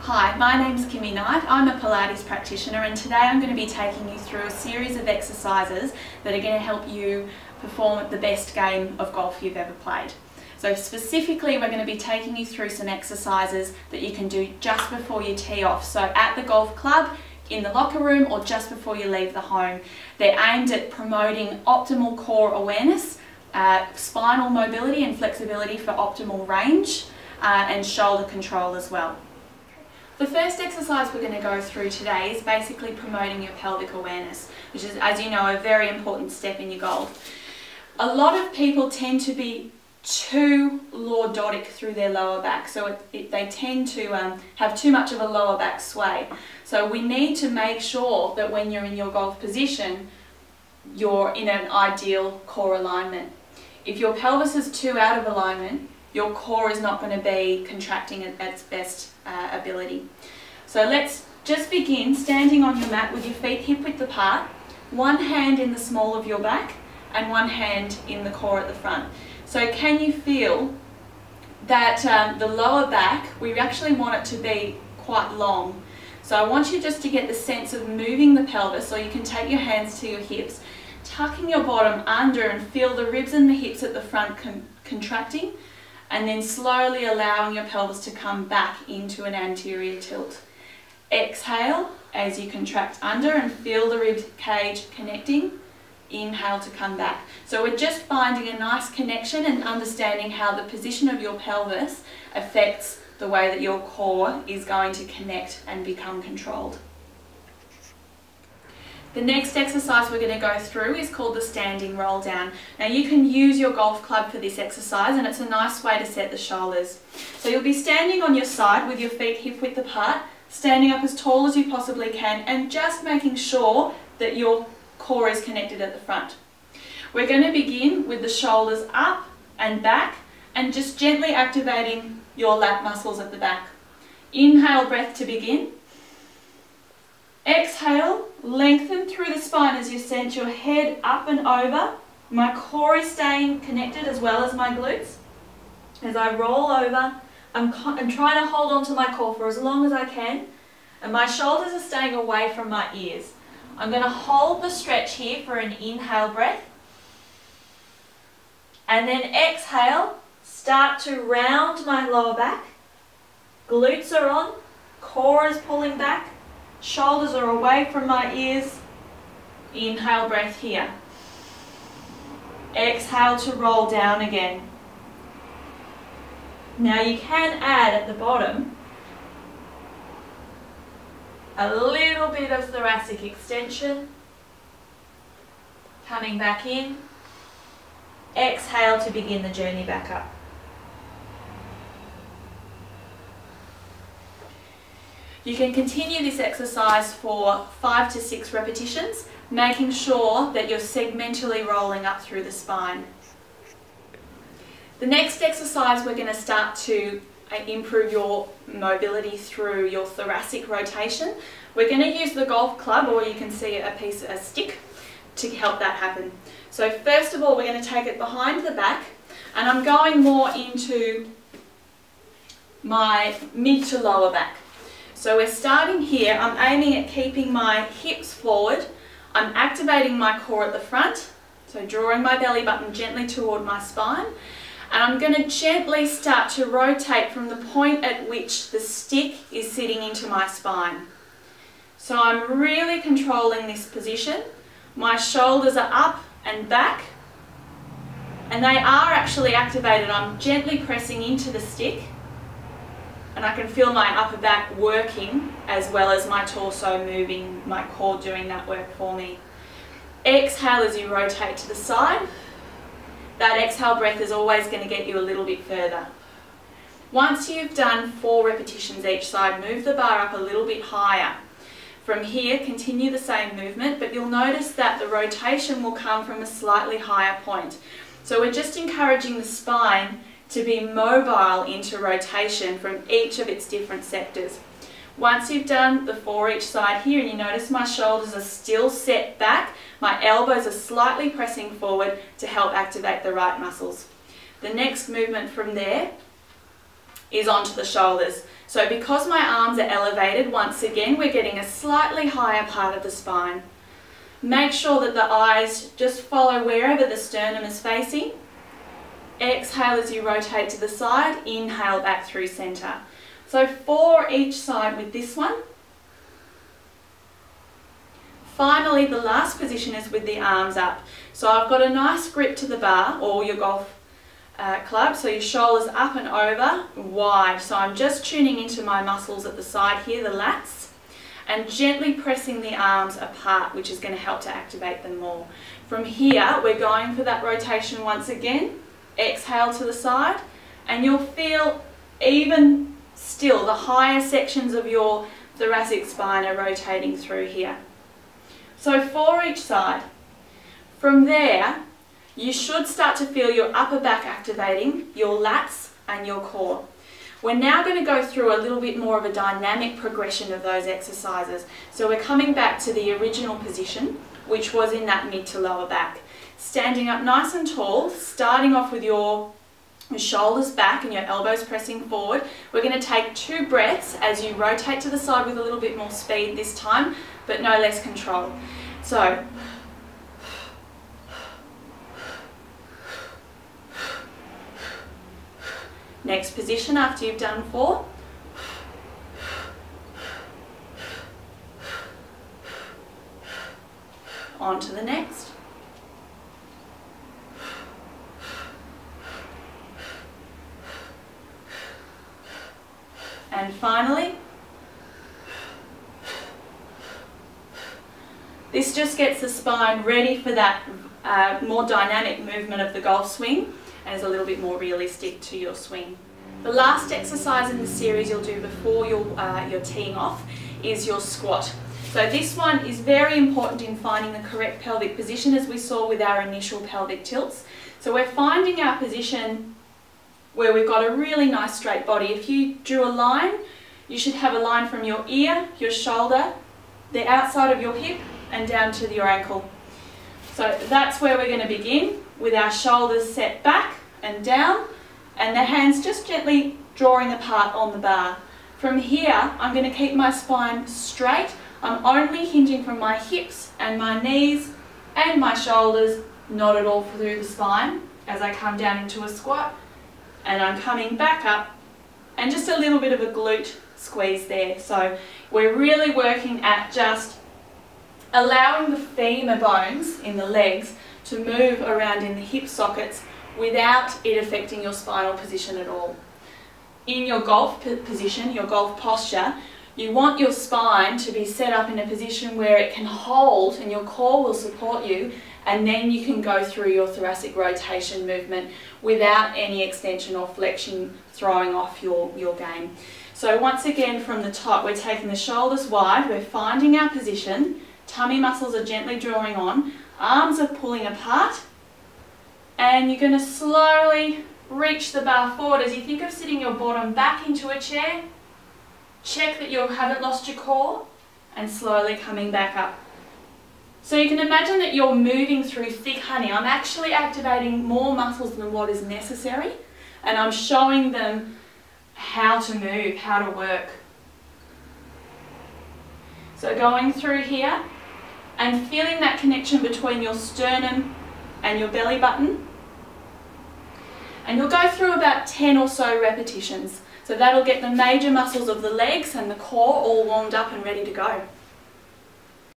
Hi, my name's Kimi Knight. I'm a Pilates practitioner and today I'm going to be taking you through a series of exercises that are going to help you perform the best game of golf you've ever played. So specifically we're going to be taking you through some exercises that you can do just before you tee off. So at the golf club, in the locker room or just before you leave the home. They're aimed at promoting optimal core awareness, spinal mobility and flexibility for optimal range, and shoulder control as well. The first exercise we're going to go through today is basically promoting your pelvic awareness, which is, as you know, a very important step in your golf. A lot of people tend to be too lordotic through their lower back, so they tend to have too much of a lower back sway. So we need to make sure that when you're in your golf position, you're in an ideal core alignment. If your pelvis is too out of alignment, your core is not going to be contracting at its best ability. So let's just begin standing on your mat with your feet hip width apart, one hand in the small of your back and one hand in the core at the front. So can you feel that the lower back, we actually want it to be quite long. So I want you just to get the sense of moving the pelvis, so you can take your hands to your hips, tucking your bottom under and feel the ribs and the hips at the front contracting, and then slowly allowing your pelvis to come back into an anterior tilt. Exhale as you contract under and feel the rib cage connecting. Inhale to come back. So we're just finding a nice connection and understanding how the position of your pelvis affects the way that your core is going to connect and become controlled. The next exercise we're going to go through is called the standing roll down. Now you can use your golf club for this exercise and it's a nice way to set the shoulders. So you'll be standing on your side with your feet hip width apart, standing up as tall as you possibly can and just making sure that your core is connected at the front. We're going to begin with the shoulders up and back and just gently activating your lat muscles at the back. Inhale breath to begin. Exhale, lengthen through the spine as you send your head up and over. My core is staying connected as well as my glutes. As I roll over, I'm trying to hold on to my core for as long as I can, and my shoulders are staying away from my ears. I'm going to hold the stretch here for an inhale breath, and then exhale, start to round my lower back. Glutes are on, core is pulling back, shoulders are away from my ears. Inhale breath here. Exhale to roll down again. Now you can add at the bottom a little bit of thoracic extension. Coming back in. Exhale to begin the journey back up. You can continue this exercise for 5 to 6 repetitions, making sure that you're segmentally rolling up through the spine. The next exercise, we're going to start to improve your mobility through your thoracic rotation. We're going to use the golf club, or you can see a stick, to help that happen. So first of all, we're going to take it behind the back, and I'm going more into my mid to lower back. So we're starting here. I'm aiming at keeping my hips forward. I'm activating my core at the front, so drawing my belly button gently toward my spine. And I'm going to gently start to rotate from the point at which the stick is sitting into my spine. So I'm really controlling this position. My shoulders are up and back, and they are actually activated. I'm gently pressing into the stick, and I can feel my upper back working as well as my torso moving, my core doing that work for me. Exhale as you rotate to the side. That exhale breath is always going to get you a little bit further. Once you've done 4 repetitions each side, move the bar up a little bit higher. From here, continue the same movement, but you'll notice that the rotation will come from a slightly higher point. So we're just encouraging the spine to be mobile into rotation from each of its different sectors. Once you've done the 4 each side here, and you notice my shoulders are still set back, my elbows are slightly pressing forward to help activate the right muscles. The next movement from there is onto the shoulders. So because my arms are elevated, once again, we're getting a slightly higher part of the spine. Make sure that the eyes just follow wherever the sternum is facing. Exhale as you rotate to the side, inhale back through center. So 4 each side with this one. Finally, the last position is with the arms up. So I've got a nice grip to the bar or your golf club, so your shoulders up and over, wide. So I'm just tuning into my muscles at the side here, the lats, and gently pressing the arms apart, which is going to help to activate them more. From here, we're going for that rotation once again. Exhale to the side, and you'll feel even still the higher sections of your thoracic spine are rotating through here. So 4 each side. From there, you should start to feel your upper back activating, your lats and your core. We're now going to go through a little bit more of a dynamic progression of those exercises. So we're coming back to the original position, which was in that mid to lower back. Standing up nice and tall, starting off with your shoulders back and your elbows pressing forward. We're going to take 2 breaths as you rotate to the side with a little bit more speed this time, but no less control. So, next position after you've done 4. On to the next. And finally, this just gets the spine ready for that more dynamic movement of the golf swing and is a little bit more realistic to your swing. The last exercise in the series you'll do before you're teeing off is your squat. So this one is very important in finding the correct pelvic position, as we saw with our initial pelvic tilts. So we're finding our position where we've got a really nice straight body. If you drew a line, you should have a line from your ear, your shoulder, the outside of your hip and down to your ankle. So that's where we're going to begin, with our shoulders set back and down and the hands just gently drawing apart on the bar. From here, I'm going to keep my spine straight. I'm only hinging from my hips and my knees and my shoulders, not at all through the spine as I come down into a squat. And I'm coming back up and just a little bit of a glute squeeze there. So we're really working at just allowing the femur bones in the legs to move around in the hip sockets without it affecting your spinal position at all. In your golf position, your golf posture, you want your spine to be set up in a position where it can hold and your core will support you, and then you can go through your thoracic rotation movement without any extension or flexion throwing off your game. So once again from the top, we're taking the shoulders wide, we're finding our position, tummy muscles are gently drawing on, arms are pulling apart, and you're going to slowly reach the bar forward as you think of sitting your bottom back into a chair. Check that you haven't lost your core and slowly coming back up. So you can imagine that you're moving through thick honey. I'm actually activating more muscles than what is necessary, and I'm showing them how to move, how to work. So going through here and feeling that connection between your sternum and your belly button. And you'll go through about 10 or so repetitions. So that'll get the major muscles of the legs and the core all warmed up and ready to go.